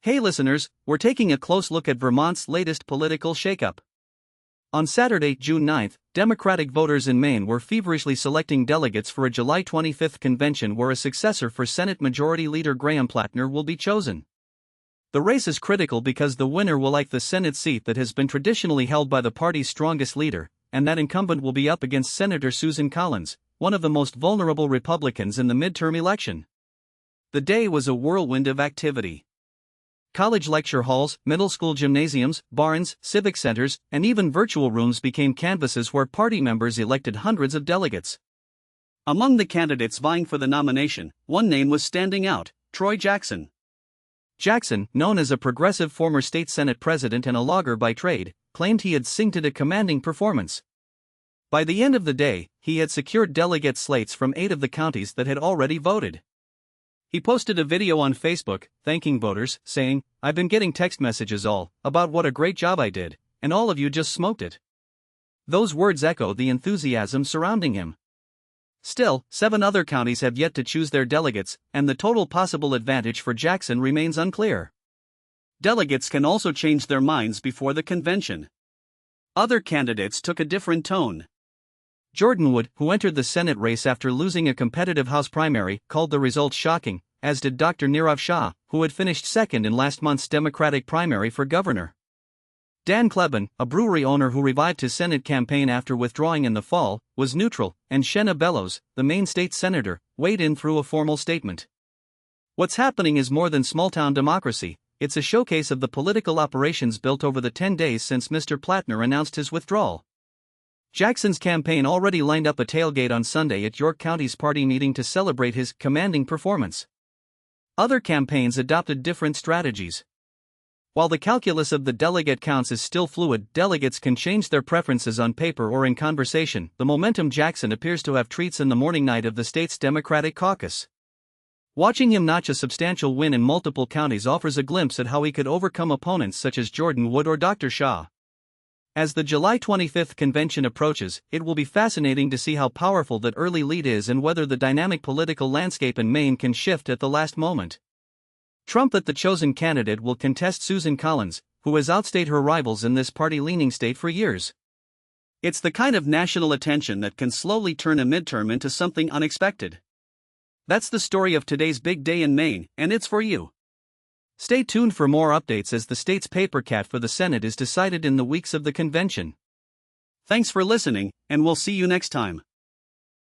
Hey listeners, we're taking a close look at Vermont's latest political shakeup. On Saturday, June 9th, Democratic voters in Maine were feverishly selecting delegates for a July 25th convention where a successor for Senate Majority Leader Graham Platner will be chosen. The race is critical because the winner will like the Senate seat that has been traditionally held by the party's strongest leader, and that incumbent will be up against Senator Susan Collins, one of the most vulnerable Republicans in the midterm election. The day was a whirlwind of activity. College lecture halls, middle school gymnasiums, barns, civic centers, and even virtual rooms became canvases where party members elected hundreds of delegates. Among the candidates vying for the nomination, one name was standing out: Troy Jackson. Jackson, known as a progressive former state Senate president and a logger by trade, claimed he had synced a commanding performance. By the end of the day, he had secured delegate slates from 8 of the counties that had already voted. He posted a video on Facebook, thanking voters, saying, "I've been getting text messages about what a great job I did, and all of you just smoked it." Those words echo the enthusiasm surrounding him. Still, 7 other counties have yet to choose their delegates, and the total possible advantage for Jackson remains unclear. Delegates can also change their minds before the convention. Other candidates took a different tone. Jordan Wood, who entered the Senate race after losing a competitive House primary, called the results shocking, as did Dr. Nirav Shah, who had finished second in last month's Democratic primary for governor. Dan Kleben, a brewery owner who revived his Senate campaign after withdrawing in the fall, was neutral, and Shenna Bellows, the Maine state senator, weighed in through a formal statement. What's happening is more than small-town democracy. It's a showcase of the political operations built over the 10 days since Mr. Platner announced his withdrawal. Jackson's campaign already lined up a tailgate on Sunday at York County's party meeting to celebrate his commanding performance. Other campaigns adopted different strategies. While the calculus of the delegate counts is still fluid, delegates can change their preferences on paper or in conversation. The momentum Jackson appears to have treats in the morning night of the state's Democratic caucus. Watching him notch a substantial win in multiple counties offers a glimpse at how he could overcome opponents such as Jordan Wood or Dr. Shah. As the July 25th convention approaches, it will be fascinating to see how powerful that early lead is and whether the dynamic political landscape in Maine can shift at the last moment. Trump, that the chosen candidate, will contest Susan Collins, who has outstayed her rivals in this party-leaning state for years. It's the kind of national attention that can slowly turn a midterm into something unexpected. That's the story of today's big day in Maine, and it's for you. Stay tuned for more updates as the state's paper cat for the Senate is decided in the weeks of the convention. Thanks for listening, and we'll see you next time.